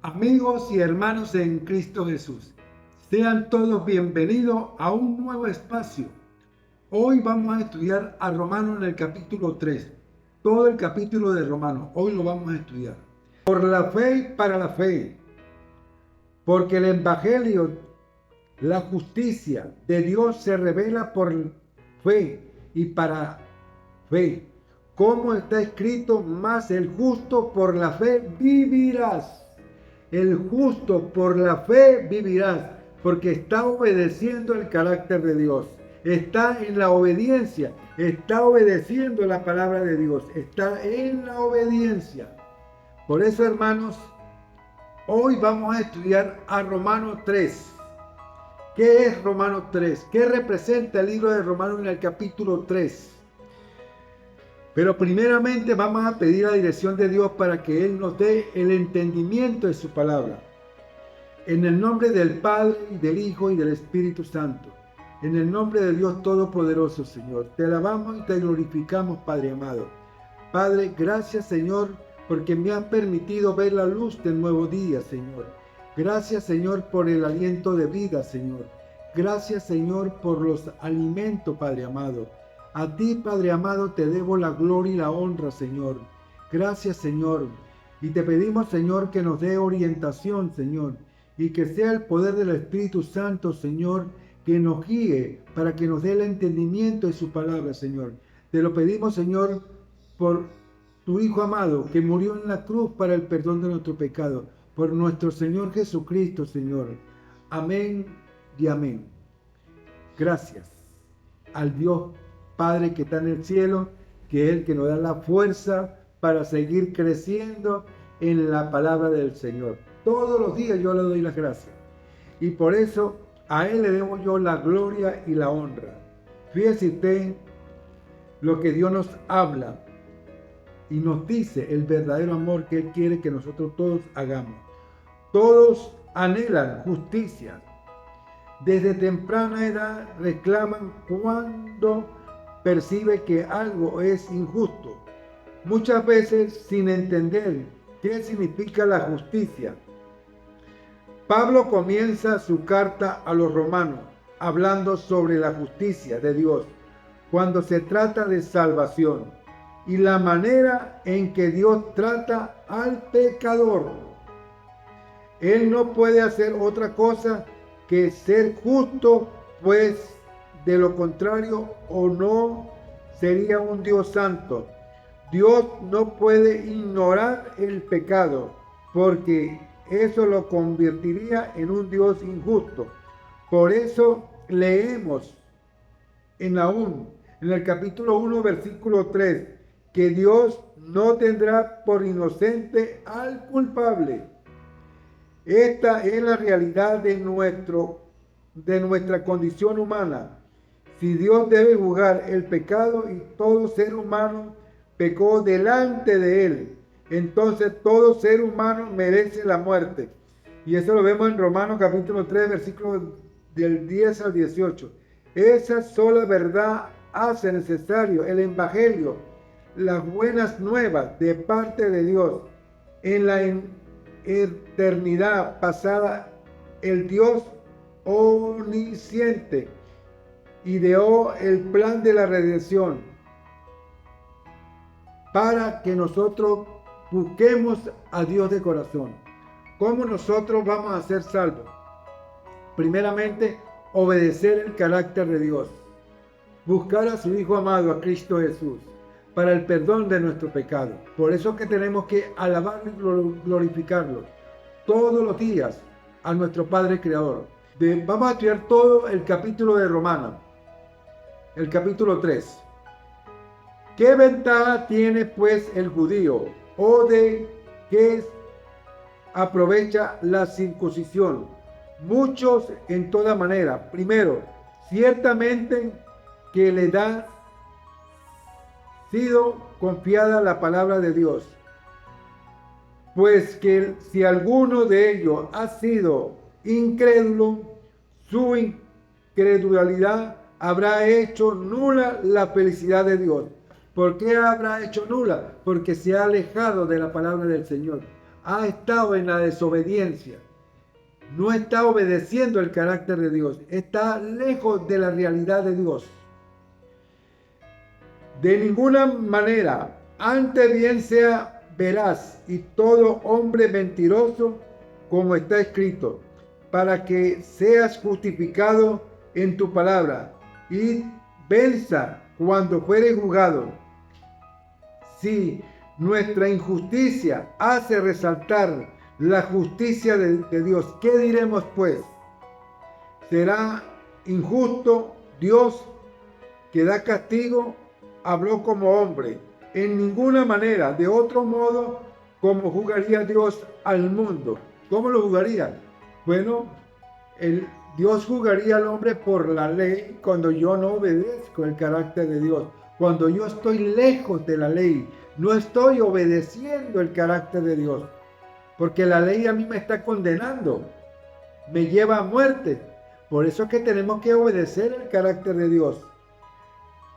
Amigos y hermanos en Cristo Jesús, sean todos bienvenidos a un nuevo espacio. Hoy vamos a estudiar a Romanos en el capítulo 3. Todo el capítulo de Romanos, hoy lo vamos a estudiar. Por la fe y para la fe, porque el Evangelio, la justicia de Dios se revela por fe y para fe. Como está escrito, más el justo por la fe vivirás. El justo por la fe vivirás, porque está obedeciendo el carácter de Dios. Está en la obediencia, está obedeciendo la palabra de Dios, está en la obediencia. Por eso, hermanos, hoy vamos a estudiar a Romanos 3. ¿Qué es Romanos 3? ¿Qué representa el libro de Romanos en el capítulo 3? Pero primeramente vamos a pedir la dirección de Dios para que Él nos dé el entendimiento de su palabra. En el nombre del Padre, y del Hijo, y del Espíritu Santo. En el nombre de Dios Todopoderoso, Señor. Te alabamos y te glorificamos, Padre amado. Padre, gracias, Señor, porque me has permitido ver la luz del nuevo día, Señor. Gracias, Señor, por el aliento de vida, Señor. Gracias, Señor, por los alimentos, Padre amado. A ti, Padre amado, te debo la gloria y la honra, Señor. Gracias, Señor. Y te pedimos, Señor, que nos dé orientación, Señor. Y que sea el poder del Espíritu Santo, Señor, que nos guíe para que nos dé el entendimiento de su palabra, Señor. Te lo pedimos, Señor, por tu Hijo amado, que murió en la cruz para el perdón de nuestro pecado. Por nuestro Señor Jesucristo, Señor. Amén y amén. Gracias al Dios Padre que está en el cielo, que es el que nos da la fuerza para seguir creciendo en la palabra del Señor. Todos los días yo le doy las gracias. Y por eso a Él le debo yo la gloria y la honra. Fíjese usted lo que Dios nos habla y nos dice el verdadero amor que Él quiere que nosotros todos hagamos. Todos anhelan justicia. Desde temprana edad reclaman cuando percibe que algo es injusto, muchas veces sin entender qué significa la justicia. Pablo comienza su carta a los romanos hablando sobre la justicia de Dios cuando se trata de salvación y la manera en que Dios trata al pecador. Él no puede hacer otra cosa que ser justo, pues de lo contrario o no sería un Dios santo. Dios no puede ignorar el pecado porque eso lo convertiría en un Dios injusto. Por eso leemos en el capítulo 1, versículo 3, que Dios no tendrá por inocente al culpable. Esta es la realidad de nuestra condición humana. Si Dios debe juzgar el pecado y todo ser humano pecó delante de Él, entonces todo ser humano merece la muerte. Y eso lo vemos en Romanos capítulo 3, versículos del 10 al 18. Esa sola verdad hace necesario el Evangelio, las buenas nuevas de parte de Dios. En la eternidad pasada, el Dios omnisciente ideó el plan de la redención para que nosotros busquemos a Dios de corazón. ¿Cómo nosotros vamos a ser salvos? Primeramente, obedecer el carácter de Dios. Buscar a su Hijo amado, a Cristo Jesús, para el perdón de nuestro pecado. Por eso que tenemos que alabarlo y glorificarlo todos los días a nuestro Padre Creador. Vamos a estudiar todo el capítulo de Romanos. El capítulo 3. ¿Qué ventaja tiene pues el judío o de que aprovecha la circuncisión? Muchos en toda manera. Primero, ciertamente que le da sido confiada la palabra de Dios. Pues que si alguno de ellos ha sido incrédulo, su incredulidad habrá hecho nula la felicidad de Dios. ¿Por qué habrá hecho nula? Porque se ha alejado de la palabra del Señor. ha estado en la desobediencia, no está obedeciendo el carácter de Dios, está lejos de la realidad de Dios. De ninguna manera, antes bien sea veraz y todo hombre mentiroso, como está escrito, para que seas justificado en tu palabra y venza cuando fuere juzgado. Si nuestra injusticia hace resaltar la justicia de Dios, ¿qué diremos pues? ¿Será injusto Dios que da castigo? Habló como hombre. En ninguna manera, de otro modo, ¿cómo juzgaría Dios al mundo? ¿Cómo lo juzgaría? Bueno, Dios juzgaría al hombre por la ley cuando yo no obedezco el carácter de Dios. Cuando yo estoy lejos de la ley, no estoy obedeciendo el carácter de Dios. Porque la ley a mí me está condenando, me lleva a muerte. Por eso es que tenemos que obedecer el carácter de Dios.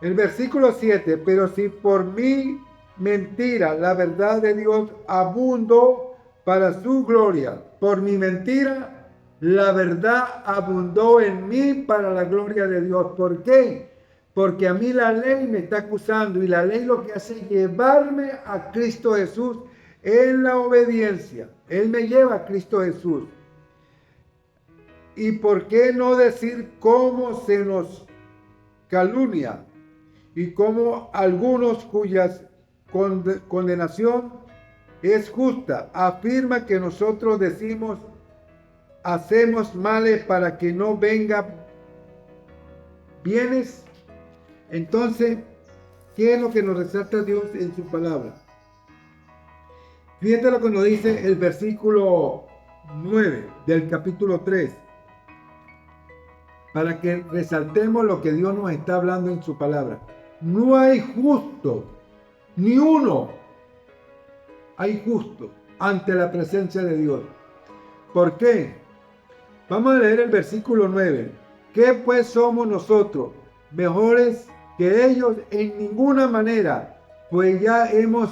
El versículo 7, pero si por mi mentira la verdad de Dios abundó para su gloria, por mi mentira la verdad abundó en mí para la gloria de Dios. ¿Por qué? Porque a mí la ley me está acusando y la ley lo que hace es llevarme a Cristo Jesús en la obediencia. Él me lleva a Cristo Jesús. ¿Y por qué no decir cómo se nos calumnia? Y como algunos cuyas condenación es justa, afirma que nosotros decimos, hacemos males para que no venga bienes. Entonces, ¿qué es lo que nos resalta Dios en su palabra? Fíjate lo que nos dice el versículo 9 del capítulo 3. Para que resaltemos lo que Dios nos está hablando en su palabra. No hay justo, ni uno hay justo ante la presencia de Dios. ¿Por qué? Vamos a leer el versículo 9. ¿Qué pues somos nosotros? ¿Mejores que ellos? En ninguna manera, pues ya hemos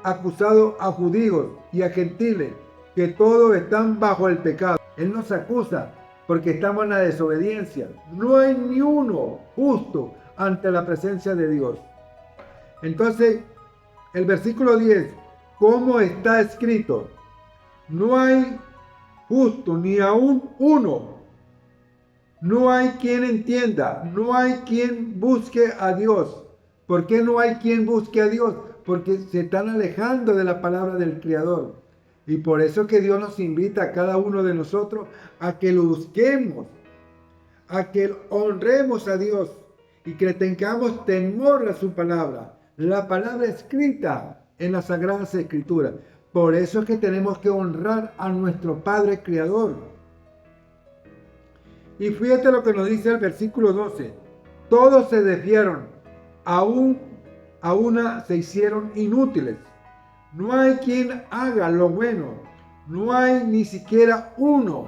acusado a judíos y a gentiles, que todos están bajo el pecado. Él nos acusa porque estamos en la desobediencia. No hay ni uno justo ante la presencia de Dios. Entonces, el versículo 10, ¿cómo está escrito? No hay justo ni aún uno. No hay quien entienda, no hay quien busque a Dios. ¿Por qué no hay quien busque a Dios? Porque se están alejando de la palabra del Creador. Y por eso que Dios nos invita a cada uno de nosotros a que lo busquemos, a que honremos a Dios y que tengamos temor a su palabra, la palabra escrita en las Sagradas Escrituras. Por eso es que tenemos que honrar a nuestro Padre Creador. Y fíjate lo que nos dice el versículo 12. Todos se desviaron, a una se hicieron inútiles. No hay quien haga lo bueno. No hay ni siquiera uno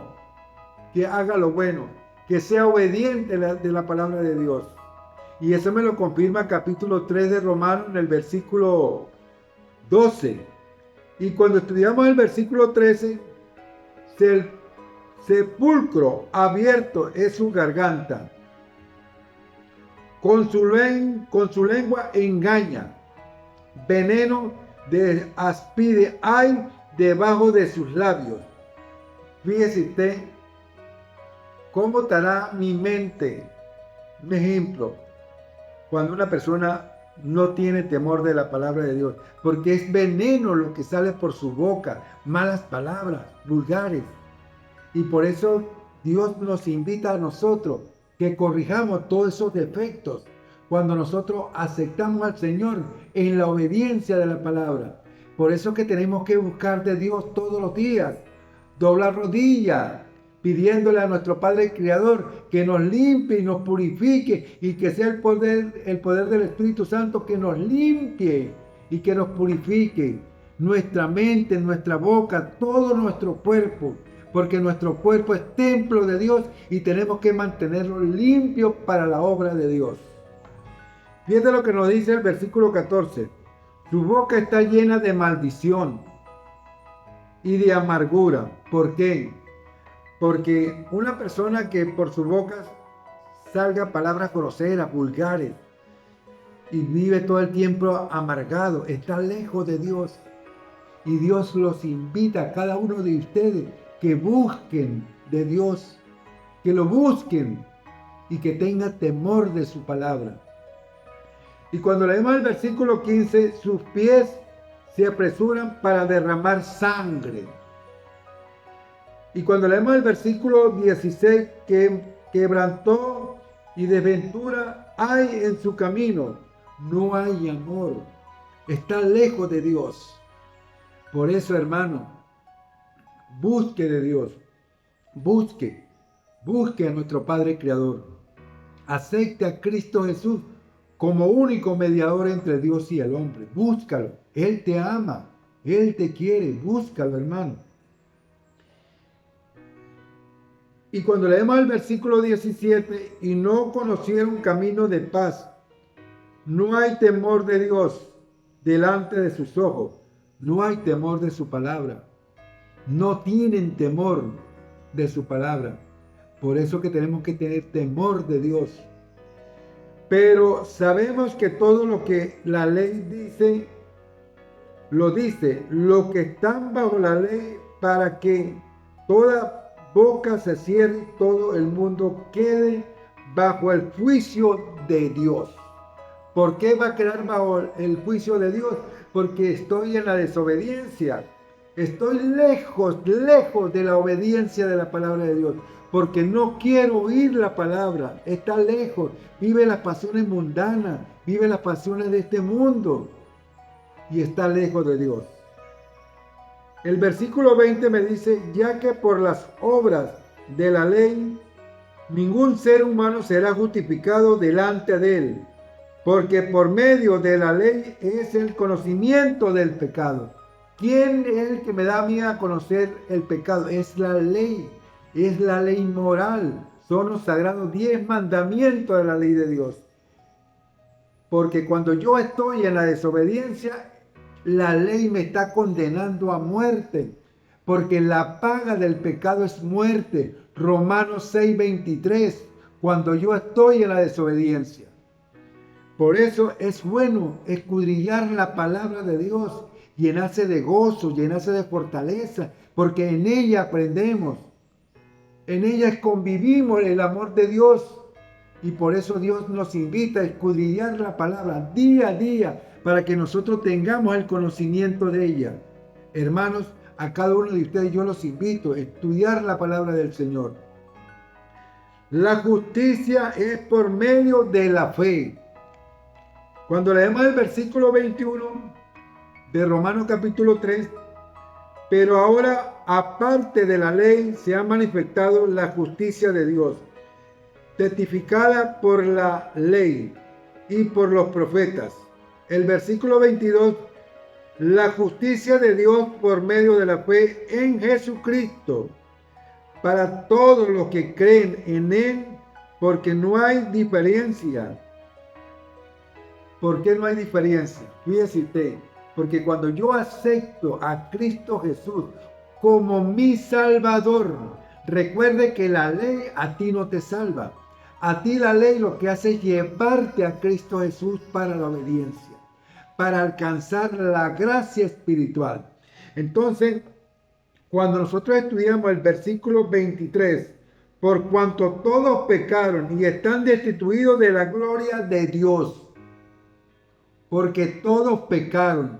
que haga lo bueno, que sea obediente de la palabra de Dios. Y eso me lo confirma capítulo 3 de Romanos en el versículo 12. Y cuando estudiamos el versículo 13, el sepulcro abierto es su garganta. Con su lengua engaña. Veneno de áspide hay debajo de sus labios. Fíjese usted cómo estará mi mente. Un ejemplo, cuando una persona no tiene temor de la palabra de Dios, porque es veneno lo que sale por su boca, malas palabras, vulgares. Y por eso Dios nos invita a nosotros que corrijamos todos esos defectos cuando nosotros aceptamos al Señor en la obediencia de la palabra. Por eso que tenemos que buscar de Dios todos los días, doblar rodillas, pidiéndole a nuestro Padre Creador que nos limpie y nos purifique y que sea el poder del Espíritu Santo que nos limpie y que nos purifique nuestra mente, nuestra boca, todo nuestro cuerpo, porque nuestro cuerpo es templo de Dios y tenemos que mantenerlo limpio para la obra de Dios. Fíjate lo que nos dice el versículo 14. Su boca está llena de maldición y de amargura. ¿Por qué? Porque una persona que por su boca salga palabras groseras, vulgares, y vive todo el tiempo amargado, está lejos de Dios. Y Dios los invita a cada uno de ustedes que busquen de Dios, que lo busquen y que tengan temor de su palabra. Y cuando leemos el versículo 15, sus pies se apresuran para derramar sangre. Y cuando leemos el versículo 16, que quebrantó y desventura hay en su camino, no hay amor, está lejos de Dios. Por eso, hermano, busque de Dios, busque a nuestro Padre Creador, acepte a Cristo Jesús como único mediador entre Dios y el hombre, búscalo, Él te ama, Él te quiere, búscalo, hermano. Y cuando leemos el versículo 17, y no conocieron camino de paz, no hay temor de Dios delante de sus ojos, no hay temor de su palabra, no tienen temor de su palabra. Por eso que tenemos que tener temor de Dios. Pero sabemos que todo lo que la ley dice, lo que están bajo la ley, para que toda boca se cierre y todo el mundo quede bajo el juicio de Dios. ¿Por qué va a quedar bajo el juicio de Dios? Porque estoy en la desobediencia. Estoy lejos de la obediencia de la palabra de Dios. Porque no quiero oír la palabra. Está lejos. Vive las pasiones mundanas. Vive las pasiones de este mundo. Y está lejos de Dios. El versículo 20 me dice, ya que por las obras de la ley, ningún ser humano será justificado delante de él. Porque por medio de la ley es el conocimiento del pecado. ¿Quién es el que me da a mí a conocer el pecado? Es la ley moral. Son los sagrados 10 mandamientos de la ley de Dios. Porque cuando yo estoy en la desobediencia, la ley me está condenando a muerte. Porque la paga del pecado es muerte. Romanos 6:23. Cuando yo estoy en la desobediencia. Por eso es bueno escudriñar la palabra de Dios, llenarse de gozo, llenarse de fortaleza, porque en ella aprendemos, en ella convivimos el amor de Dios. Y por eso Dios nos invita a escudriñar la palabra día a día, para que nosotros tengamos el conocimiento de ella. Hermanos, a cada uno de ustedes yo los invito a estudiar la palabra del Señor. La justicia es por medio de la fe. Cuando leemos el versículo 21 de Romanos capítulo 3, pero ahora aparte de la ley se ha manifestado la justicia de Dios, testificada por la ley y por los profetas. El versículo 22, la justicia de Dios por medio de la fe en Jesucristo, para todos los que creen en Él, porque no hay diferencia. ¿Por qué no hay diferencia? Fíjese usted, porque cuando yo acepto a Cristo Jesús como mi Salvador, recuerde que la ley a ti no te salva. A ti la ley lo que hace es llevarte a Cristo Jesús para la obediencia, para alcanzar la gracia espiritual. Entonces, cuando nosotros estudiamos el versículo 23, por cuanto todos pecaron y están destituidos de la gloria de Dios, porque todos pecaron,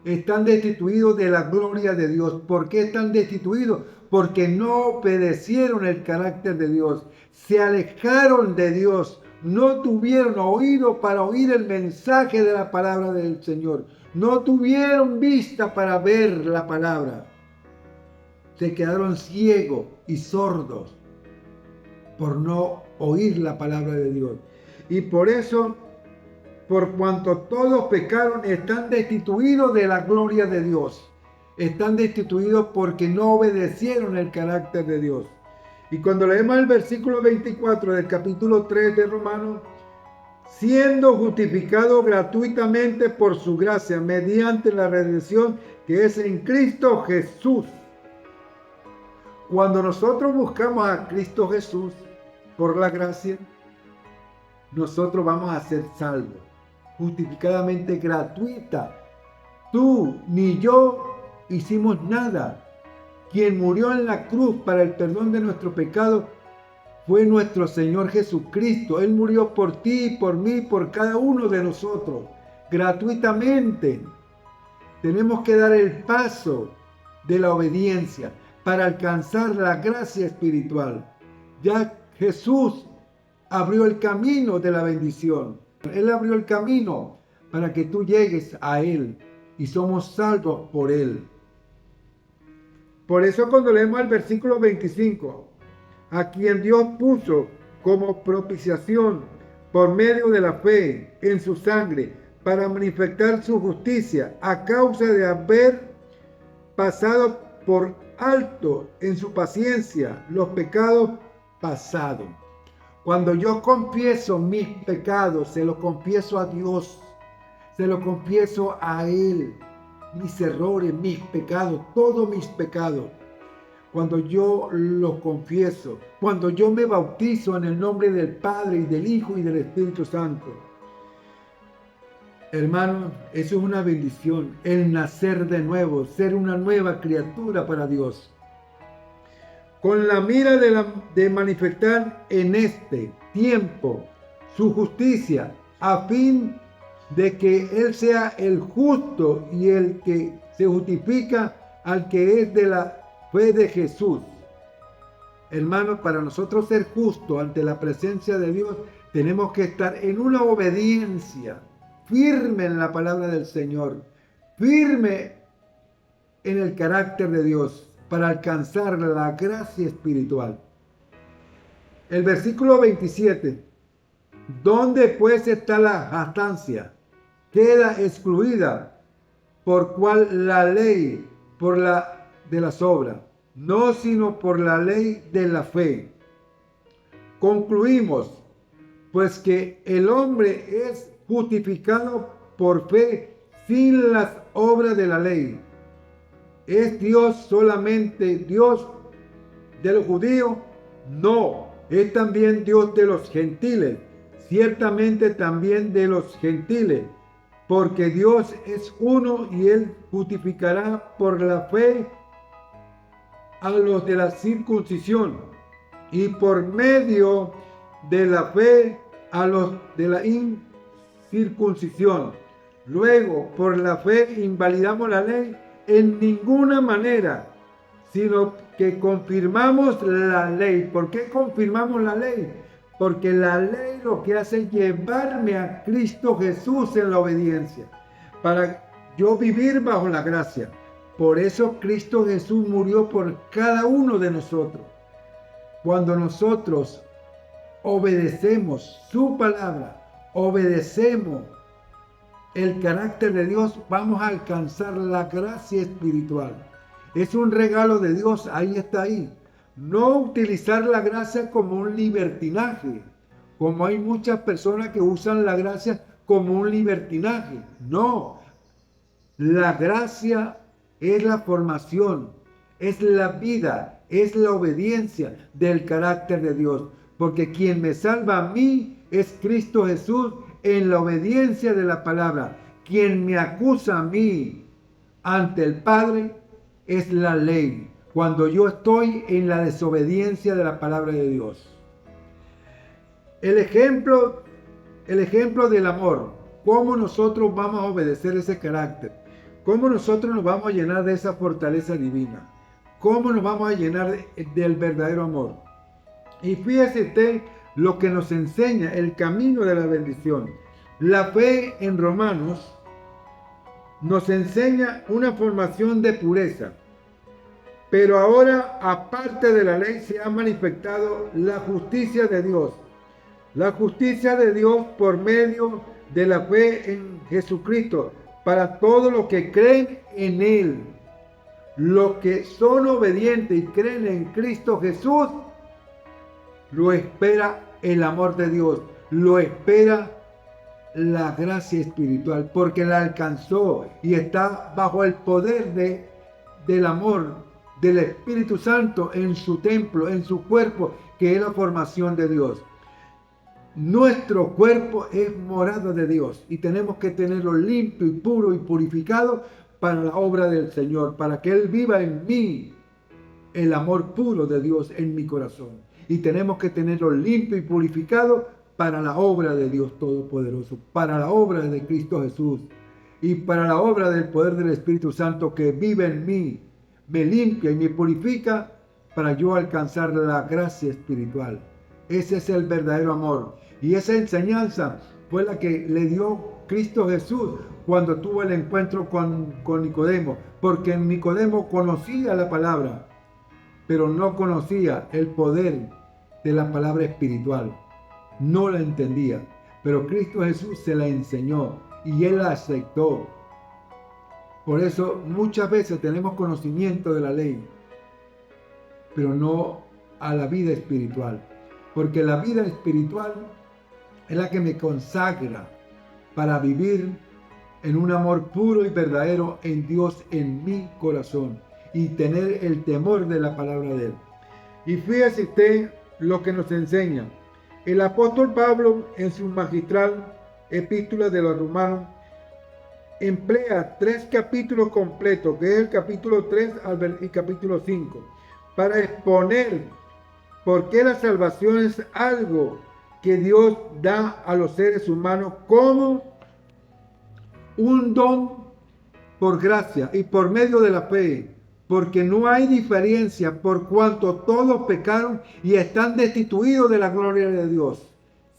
están destituidos de la gloria de Dios. ¿Por qué están destituidos? Porque no obedecieron el carácter de Dios, se alejaron de Dios, no tuvieron oído para oír el mensaje de la palabra del Señor, no tuvieron vista para ver la palabra. Se quedaron ciegos y sordos por no oír la palabra de Dios. Y por eso, por cuanto todos pecaron, están destituidos de la gloria de Dios. Están destituidos porque no obedecieron el carácter de Dios. Y cuando leemos el versículo 24 del capítulo 3 de Romanos, siendo justificado gratuitamente por su gracia, mediante la redención que es en Cristo Jesús. Cuando nosotros buscamos a Cristo Jesús por la gracia, nosotros vamos a ser salvos, justificadamente gratuita. Tú ni yo hicimos nada. Quien murió en la cruz para el perdón de nuestro pecado fue nuestro Señor Jesucristo. Él murió por ti, por mí, por cada uno de nosotros, gratuitamente. Tenemos que dar el paso de la obediencia para alcanzar la gracia espiritual. Ya Jesús abrió el camino de la bendición. Él abrió el camino para que tú llegues a Él y somos salvos por Él. Por eso cuando leemos el versículo 25, a quien Dios puso como propiciación por medio de la fe en su sangre para manifestar su justicia a causa de haber pasado por alto en su paciencia los pecados pasados. Cuando yo confieso mis pecados, se los confieso a Dios, se los confieso a Él, mis errores, mis pecados, todos mis pecados. Cuando yo los confieso, cuando yo me bautizo en el nombre del Padre y del Hijo y del Espíritu Santo. Hermano, eso es una bendición, el nacer de nuevo, ser una nueva criatura para Dios. Con la mira de manifestar en este tiempo su justicia, a fin de que Él sea el justo y el que se justifica al que es de la fe de Jesús. Hermanos, para nosotros ser justos ante la presencia de Dios, tenemos que estar en una obediencia firme en la palabra del Señor, firme en el carácter de Dios, para alcanzar la gracia espiritual. El versículo 27. ¿Dónde pues está la jactancia? Queda excluida. ¿Por cuál? La ley, por la de las obras, no sino por la ley de la fe. Concluimos, pues que el hombre es justificado por fe sin las obras de la ley. ¿Es Dios solamente Dios de los judíos? No, es también Dios de los gentiles, ciertamente también de los gentiles, porque Dios es uno y Él justificará por la fe a los de la circuncisión y por medio de la fe a los de la incircuncisión. Luego, por la fe invalidamos la ley en ninguna manera, sino que confirmamos la ley. ¿Por qué confirmamos la ley? Porque la ley lo que hace es llevarme a Cristo Jesús en la obediencia, para yo vivir bajo la gracia. Por eso Cristo Jesús murió por cada uno de nosotros. Cuando nosotros obedecemos su palabra, obedecemos el carácter de Dios, vamos a alcanzar la gracia espiritual. Es un regalo de Dios, ahí está ahí. No utilizar la gracia como un libertinaje, como hay muchas personas que usan la gracia como un libertinaje. No, la gracia es la formación, es la vida, es la obediencia del carácter de Dios. Porque quien me salva a mí es Cristo Jesús en la obediencia de la palabra. Quien me acusa a mí ante el Padre es la ley, cuando yo estoy en la desobediencia de la palabra de Dios. El ejemplo del amor, cómo nosotros vamos a obedecer ese carácter, cómo nosotros nos vamos a llenar de esa fortaleza divina, cómo nos vamos a llenar del verdadero amor. Y fíjese usted lo que nos enseña el camino de la bendición. La fe en Romanos nos enseña una formación de pureza. Pero ahora, aparte de la ley, se ha manifestado la justicia de Dios. La justicia de Dios por medio de la fe en Jesucristo, para todos los que creen en Él. Los que son obedientes y creen en Cristo Jesús, lo espera el amor de Dios, lo espera la gracia espiritual, porque la alcanzó y está bajo el poder del amor del Espíritu Santo en su templo, en su cuerpo, que es la formación de Dios. Nuestro cuerpo es morada de Dios y tenemos que tenerlo limpio y puro y purificado para la obra del Señor, para que Él viva en mí el amor puro de Dios en mi corazón. Y tenemos que tenerlo limpio y purificado para la obra de Dios Todopoderoso, para la obra de Cristo Jesús y para la obra del poder del Espíritu Santo que vive en mí, me limpia y me purifica para yo alcanzar la gracia espiritual. Ese es el verdadero amor. Y esa enseñanza fue la que le dio Cristo Jesús cuando tuvo el encuentro con Nicodemo. Porque Nicodemo conocía la palabra, pero no conocía el poder de la palabra espiritual. No la entendía. Pero Cristo Jesús se la enseñó y él la aceptó. Por eso muchas veces tenemos conocimiento de la ley, pero no a la vida espiritual. Porque la vida espiritual es la que me consagra para vivir en un amor puro y verdadero en Dios en mi corazón y tener el temor de la palabra de Él. Y fíjese usted lo que nos enseña. El apóstol Pablo en su magistral epístola de los Romanos emplea 3 capítulos completos, que es el capítulo 3 y capítulo 5, para exponer por qué la salvación es algo que Dios da a los seres humanos como un don por gracia y por medio de la fe, porque no hay diferencia por cuanto todos pecaron y están destituidos de la gloria de Dios,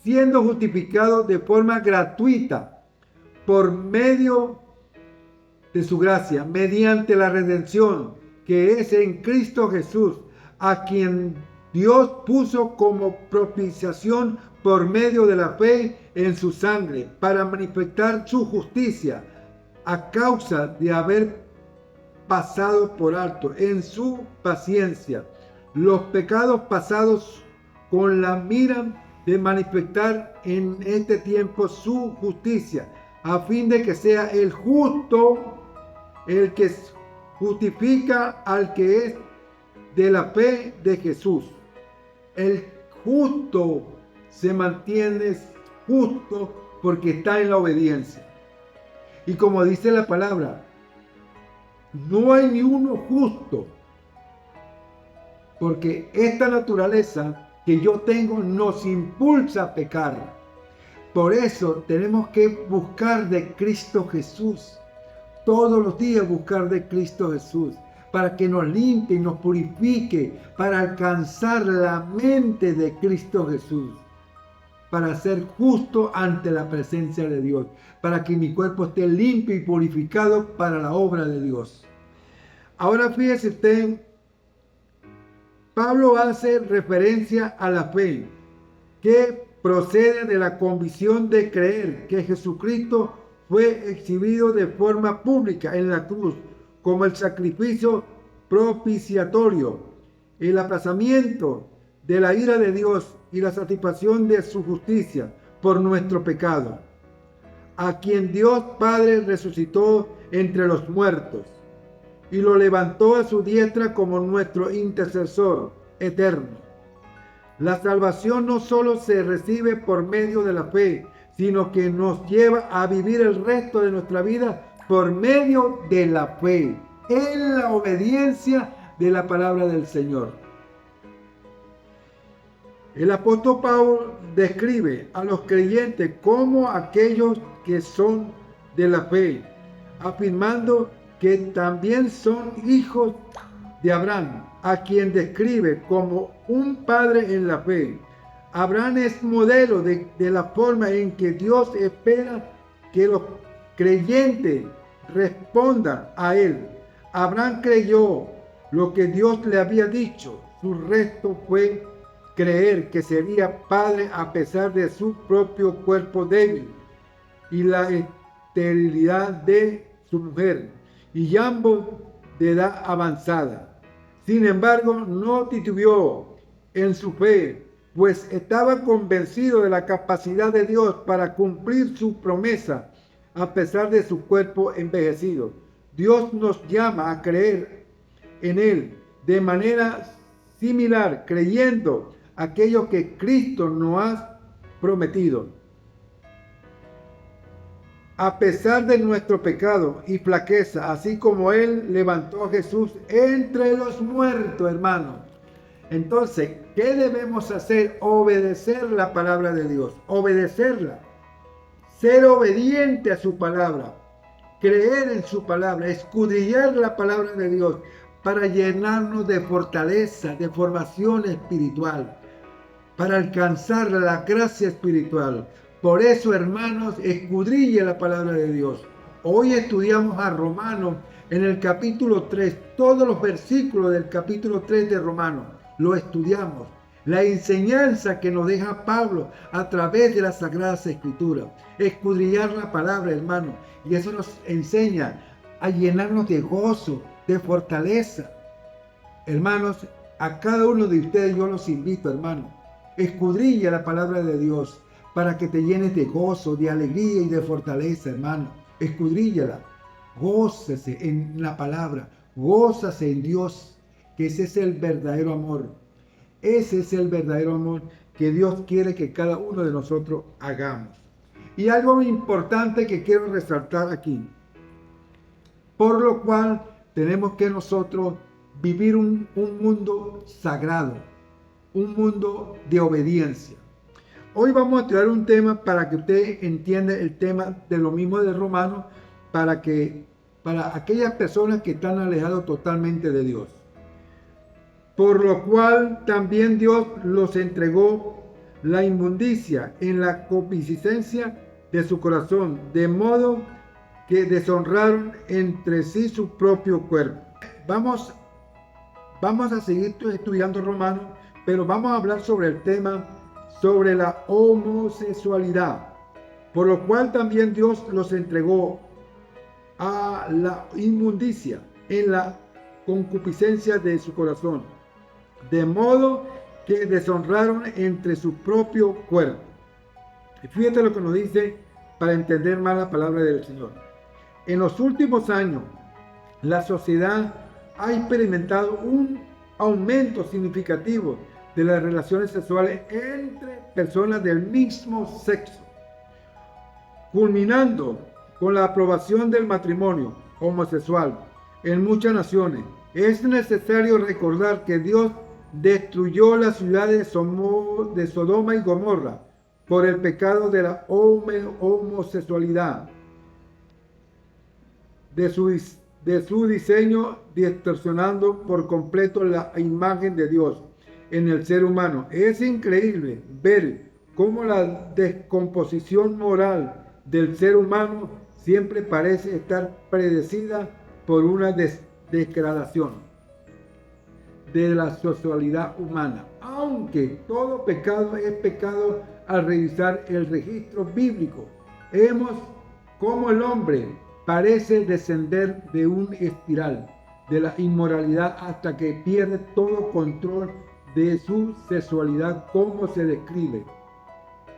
siendo justificados de forma gratuita por medio de su gracia, mediante la redención que es en Cristo Jesús, a quien Dios puso como propiciación por medio de la fe en su sangre, para manifestar su justicia a causa de haber pasado por alto en su paciencia los pecados pasados, con la mira de manifestar en este tiempo su justicia, a fin de que sea el justo el que justifica al que es de la fe de Jesús. El justo se mantiene justo porque está en la obediencia. Y como dice la palabra, no hay ni uno justo, porque esta naturaleza que yo tengo nos impulsa a pecar. Por eso tenemos que buscar de Cristo Jesús. Todos los días buscar de Cristo Jesús, para que nos limpie y nos purifique, para alcanzar la mente de Cristo Jesús, para ser justo ante la presencia de Dios, para que mi cuerpo esté limpio y purificado para la obra de Dios. Ahora fíjese usted, Pablo hace referencia a la fe, que procede de la convicción de creer que Jesucristo fue exhibido de forma pública en la cruz como el sacrificio propiciatorio, el aplazamiento de la ira de Dios y la satisfacción de su justicia por nuestro pecado, a quien Dios Padre resucitó entre los muertos y lo levantó a su diestra como nuestro intercesor eterno. La salvación no solo se recibe por medio de la fe, sino que nos lleva a vivir el resto de nuestra vida por medio de la fe, en la obediencia de la palabra del Señor. El apóstol Pablo describe a los creyentes como aquellos que son de la fe, afirmando que también son hijos de Abraham, a quien describe como un padre en la fe. Abraham es modelo de la forma en que Dios espera que los creyentes respondan a Él. Abraham creyó lo que Dios le había dicho. Su resto fue creer que sería padre a pesar de su propio cuerpo débil y la esterilidad de su mujer, y ambos de edad avanzada. Sin embargo, no titubeó en su fe, pues estaba convencido de la capacidad de Dios para cumplir su promesa a pesar de su cuerpo envejecido. Dios nos llama a creer en Él de manera similar, creyendo aquello que Cristo nos ha prometido. A pesar de nuestro pecado y flaqueza, así como Él levantó a Jesús entre los muertos, hermanos. Entonces, ¿qué debemos hacer? Obedecer la palabra de Dios, obedecerla, ser obediente a su palabra, creer en su palabra, escudriñar la palabra de Dios para llenarnos de fortaleza, de formación espiritual, para alcanzar la gracia espiritual. Por eso, hermanos, escudriñe la palabra de Dios. Hoy estudiamos a Romanos en el capítulo 3, todos los versículos del capítulo 3 de Romanos. Lo estudiamos. La enseñanza que nos deja Pablo a través de las Sagradas Escrituras. Escudriñar la palabra, hermano. Y eso nos enseña a llenarnos de gozo, de fortaleza. Hermanos, a cada uno de ustedes yo los invito, hermano. Escudriña la palabra de Dios para que te llenes de gozo, de alegría y de fortaleza, hermano. Escudríñala. Gócese en la palabra. Gózase en Dios, que ese es el verdadero amor. Ese es el verdadero amor que Dios quiere que cada uno de nosotros hagamos. Y algo importante que quiero resaltar aquí. Por lo cual tenemos que nosotros vivir un mundo sagrado. Un mundo de obediencia. Hoy vamos a estudiar un tema para que usted entienda el tema de lo mismo de Romanos, para aquellas personas que están alejadas totalmente de Dios. Por lo cual también Dios los entregó la inmundicia en la concupiscencia de su corazón, de modo que deshonraron entre sí su propio cuerpo. Vamos a seguir estudiando Romanos, pero vamos a hablar sobre el tema sobre la homosexualidad, por lo cual también Dios los entregó a la inmundicia en la concupiscencia de su corazón, de modo que deshonraron entre su propio cuerpo. Y fíjate lo que nos dice para entender más la palabra del Señor. En los últimos años, la sociedad ha experimentado un aumento significativo de las relaciones sexuales entre personas del mismo sexo, culminando con la aprobación del matrimonio homosexual en muchas naciones. Es necesario recordar que Dios destruyó las ciudades de Sodoma y Gomorra por el pecado de la homosexualidad, de su diseño, distorsionando por completo la imagen de Dios en el ser humano. Es increíble ver cómo la descomposición moral del ser humano siempre parece estar predecida por una degradación de la sexualidad humana. Aunque todo pecado es pecado, al revisar el registro bíblico, vemos cómo el hombre parece descender de un espiral de la inmoralidad hasta que pierde todo control de su sexualidad, como se describe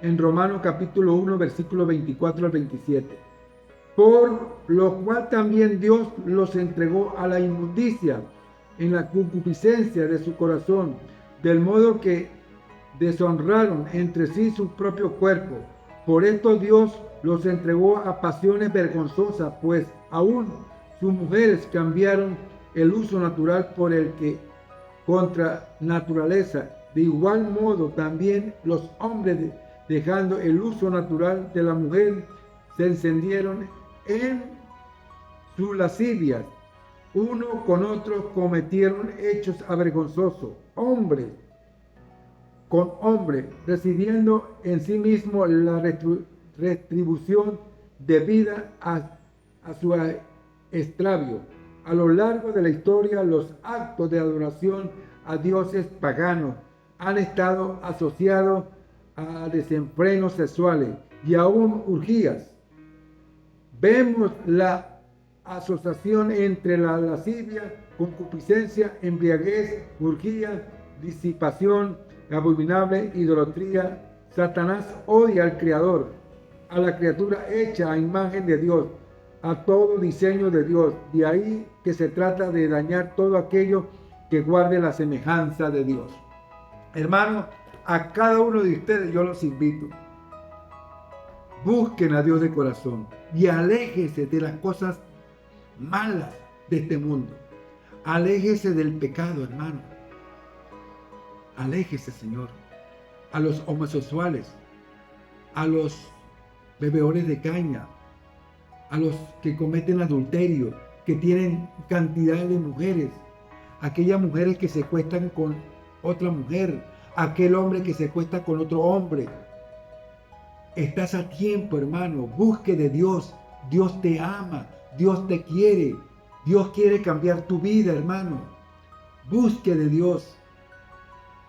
en Romanos capítulo 1, versículo 24 al 27. Por lo cual también Dios los entregó a la inmundicia en la concupiscencia de su corazón, del modo que deshonraron entre sí su propio cuerpo. Por esto Dios los entregó a pasiones vergonzosas, pues aún sus mujeres cambiaron el uso natural por el que contra naturaleza. De igual modo también los hombres, dejando el uso natural de la mujer, se encendieron en su lascivia. Uno con otro cometieron hechos avergonzosos, hombres con hombre, recibiendo en sí mismo la retribución debida a su extravio. A lo largo de la historia, los actos de adoración a dioses paganos han estado asociados a desenfrenos sexuales y aún orgías. Vemos la asociación entre la lascivia, concupiscencia, embriaguez, orgía, disipación, abominable idolatría. Satanás odia al Creador, a la criatura hecha a imagen de Dios, a todo diseño de Dios. De ahí que se trata de dañar todo aquello que guarde la semejanza de Dios. Hermanos, a cada uno de ustedes yo los invito. Busquen a Dios de corazón y aléjese de las cosas malas de este mundo. Aléjese del pecado, hermano. Aléjese, Señor. A los homosexuales, a los bebedores de caña, a los que cometen adulterio, que tienen cantidad de mujeres, aquellas mujeres que se acuestan con otra mujer, aquel hombre que se acuesta con otro hombre. Estás a tiempo, hermano. Busque de Dios. Dios te ama. Dios te quiere. Dios quiere cambiar tu vida, hermano. Busque de Dios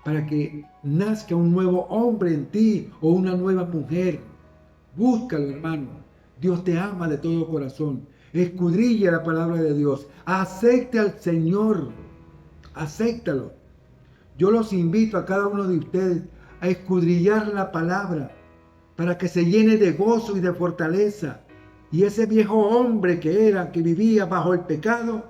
para que nazca un nuevo hombre en ti o una nueva mujer. Búscalo, hermano. Dios te ama de todo corazón. Escudrilla la palabra de Dios. Acepte al Señor. Acéptalo. Yo los invito a cada uno de ustedes a escudrillar la palabra para que se llene de gozo y de fortaleza. Y ese viejo hombre que vivía bajo el pecado,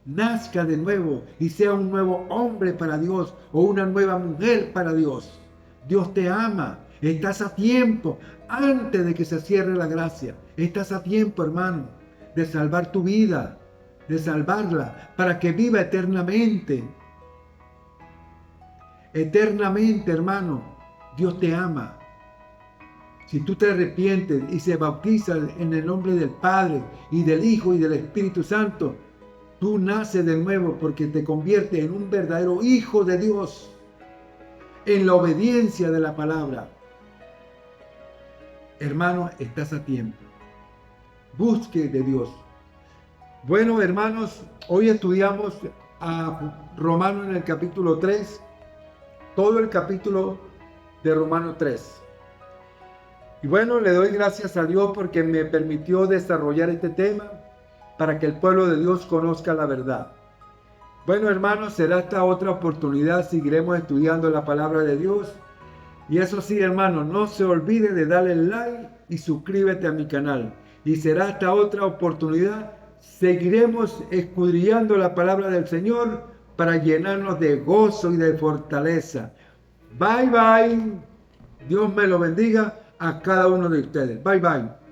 nazca de nuevo y sea un nuevo hombre para Dios o una nueva mujer para Dios. Dios te ama. Estás a tiempo, antes de que se cierre la gracia. Estás a tiempo, hermano, de salvar tu vida, de salvarla para que viva eternamente. Eternamente, hermano. Dios te ama. Si tú te arrepientes y se bautizas en el nombre del Padre y del Hijo y del Espíritu Santo, tú naces de nuevo porque te conviertes en un verdadero hijo de Dios, en la obediencia de la palabra. Hermano, estás a tiempo. Busque de Dios. Bueno, hermanos, hoy estudiamos a Romanos en el capítulo 3, todo el capítulo de Romanos 3. Y bueno, le doy gracias a Dios porque me permitió desarrollar este tema para que el pueblo de Dios conozca la verdad. Bueno, hermanos, será esta otra oportunidad. Seguiremos estudiando la palabra de Dios. Y eso sí, hermanos, no se olvide de darle like y suscríbete a mi canal. Y será esta otra oportunidad. Seguiremos escudriñando la palabra del Señor para llenarnos de gozo y de fortaleza. Bye, bye. Dios me lo bendiga a cada uno de ustedes. Bye, bye.